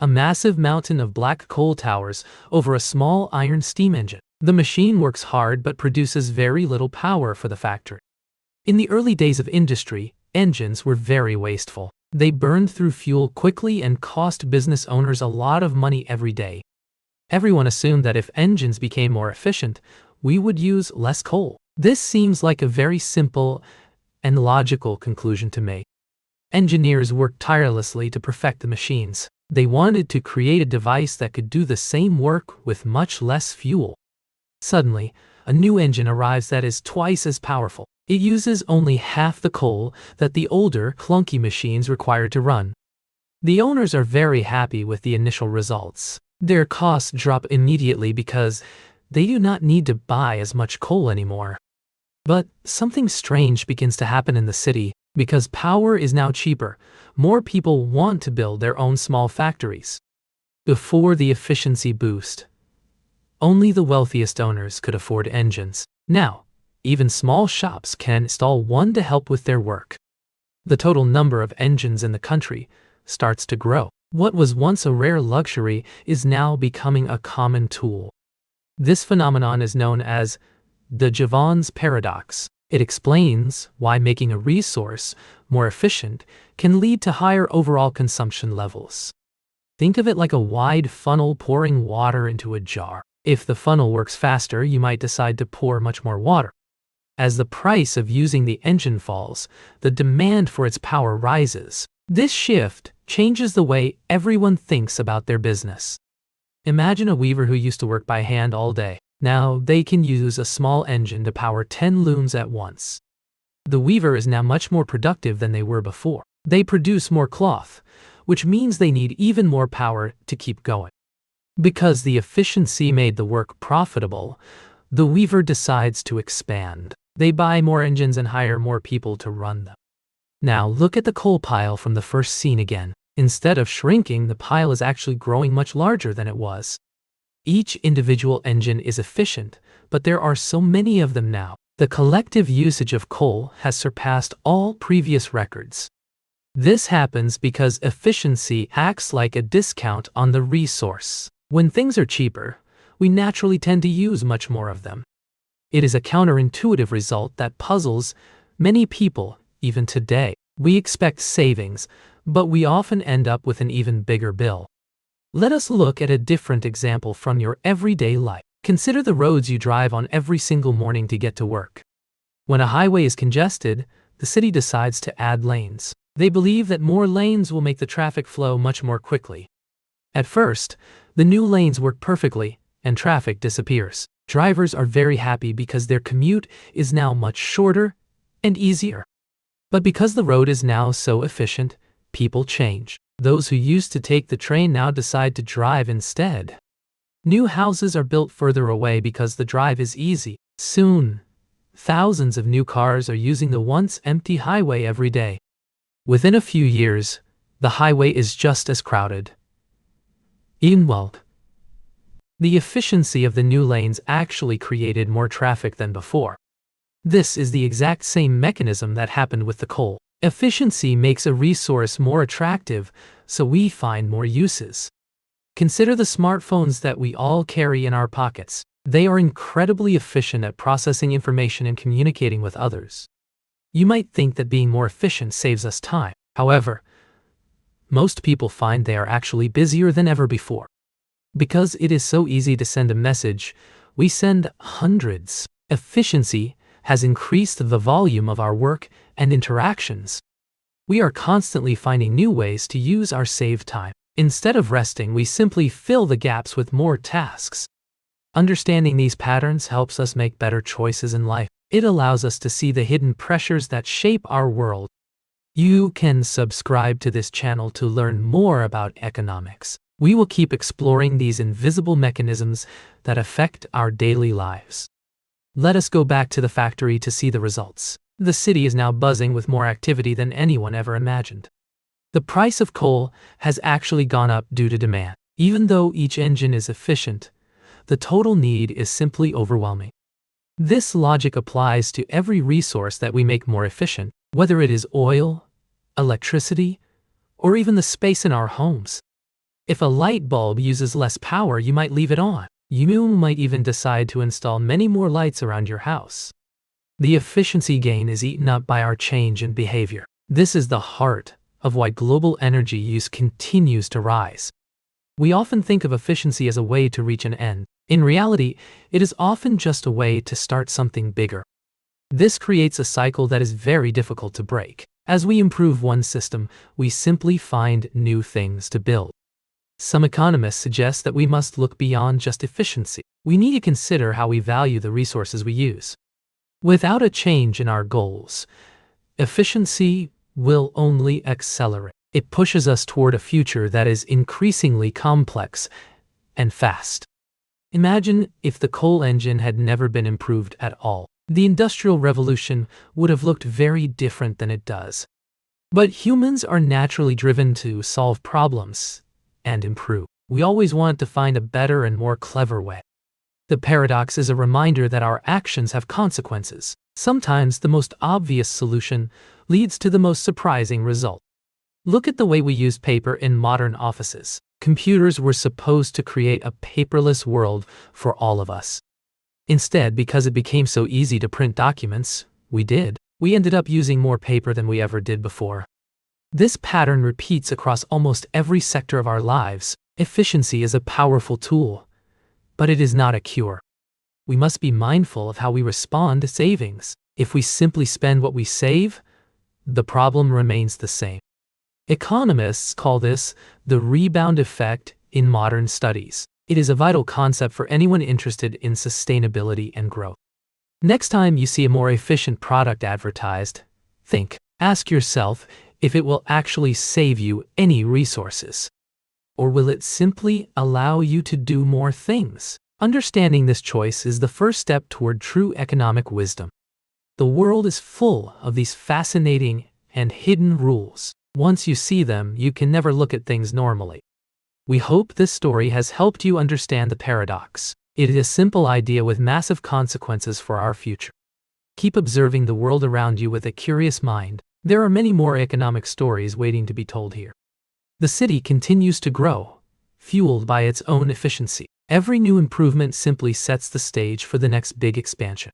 a massive mountain of black coal towers over a small iron steam engine. The machine works hard but produces very little power for the factory. In the early days of industry, engines were very wasteful. They burned through fuel quickly and cost business owners a lot of money every day. Everyone assumed that if engines became more efficient, we would use less coal. This seems like a very simple and logical conclusion to make. Engineers worked tirelessly to perfect the machines. They wanted to create a device that could do the same work with much less fuel. Suddenly, a new engine arrives that is twice as powerful. It uses only half the coal that the older, clunky machines required to run. The owners are very happy with the initial results. Their costs drop immediately because they do not need to buy as much coal anymore. But something strange begins to happen in the city. Because power is now cheaper, more people want to build their own small factories. Before the efficiency boost, only the wealthiest owners could afford engines. Now, even small shops can install one to help with their work. The total number of engines in the country starts to grow. What was once a rare luxury is now becoming a common tool. This phenomenon is known as the Jevons Paradox. It explains why making a resource more efficient can lead to higher overall consumption levels. Think of it like a wide funnel pouring water into a jar. If the funnel works faster, you might decide to pour much more water. As the price of using the engine falls, the demand for its power rises. This shift changes the way everyone thinks about their business. Imagine a weaver who used to work by hand all day. Now they can use a small engine to power 10 looms at once. The weaver is now much more productive than they were before. They produce more cloth, which means they need even more power to keep going. Because the efficiency made the work profitable, the weaver decides to expand. They buy more engines and hire more people to run them. Now look at the coal pile from the first scene again. Instead of shrinking, the pile is actually growing much larger than it was. Each individual engine is efficient, but there are so many of them now. The collective usage of coal has surpassed all previous records. This happens because efficiency acts like a discount on the resource. When things are cheaper, we naturally tend to use much more of them. It is a counterintuitive result that puzzles many people even today. We expect savings, but we often end up with an even bigger bill. Let us look at a different example from your everyday life. Consider the roads you drive on every single morning to get to work. When a highway is congested, the city decides to add lanes. They believe that more lanes will make the traffic flow much more quickly. At first, the new lanes work perfectly, and traffic disappears. Drivers are very happy because their commute is now much shorter and easier. But because the road is now so efficient, people change. Those who used to take the train now decide to drive instead. New houses are built further away because the drive is easy. Soon, thousands of new cars are using the once empty highway every day. Within a few years, the highway is just as crowded. Meanwhile, the efficiency of the new lanes actually created more traffic than before. This is the exact same mechanism that happened with the coal. Efficiency makes a resource more attractive, so we find more uses. Consider the smartphones that we all carry in our pockets. They are incredibly efficient at processing information and communicating with others. You might think that being more efficient saves us time. However, most people find they are actually busier than ever before. Because it is so easy to send a message, we send hundreds. Efficiency has increased the volume of our work and interactions. We are constantly finding new ways to use our saved time. Instead of resting, we simply fill the gaps with more tasks. Understanding these patterns helps us make better choices in life. It allows us to see the hidden pressures that shape our world. You can subscribe to this channel to learn more about economics. We will keep exploring these invisible mechanisms that affect our daily lives. Let us go back to the factory to see the results. The city is now buzzing with more activity than anyone ever imagined. The price of coal has actually gone up due to demand. Even though each engine is efficient, the total need is simply overwhelming. This logic applies to every resource that we make more efficient, whether it is oil, electricity, or even the space in our homes. If a light bulb uses less power, you might leave it on. You might even decide to install many more lights around your house. The efficiency gain is eaten up by our change in behavior. This is the heart of why global energy use continues to rise. We often think of efficiency as a way to reach an end. In reality, it is often just a way to start something bigger. This creates a cycle that is very difficult to break. As we improve one system, we simply find new things to build. Some economists suggest that we must look beyond just efficiency. We need to consider how we value the resources we use. Without a change in our goals, efficiency will only accelerate. It pushes us toward a future that is increasingly complex and fast. Imagine if the coal engine had never been improved at all. The Industrial Revolution would have looked very different than it does. But humans are naturally driven to solve problems and improve. We always want to find a better and more clever way. The paradox is a reminder that our actions have consequences. Sometimes the most obvious solution leads to the most surprising result. Look at the way we use paper in modern offices. Computers were supposed to create a paperless world for all of us. Instead, because it became so easy to print documents, we ended up using more paper than we ever did before. This pattern repeats across almost every sector of our lives. Efficiency is a powerful tool, but it is not a cure. We must be mindful of how we respond to savings. If we simply spend what we save, the problem remains the same. Economists call this the rebound effect in modern studies. It is a vital concept for anyone interested in sustainability and growth. Next time you see a more efficient product advertised, ask yourself if it will actually save you any resources. Or will it simply allow you to do more things? Understanding this choice is the first step toward true economic wisdom. The world is full of these fascinating and hidden rules. Once you see them, you can never look at things normally. We hope this story has helped you understand the paradox. It is a simple idea with massive consequences for our future. Keep observing the world around you with a curious mind. There are many more economic stories waiting to be told here. The city continues to grow, fueled by its own efficiency. Every new improvement simply sets the stage for the next big expansion.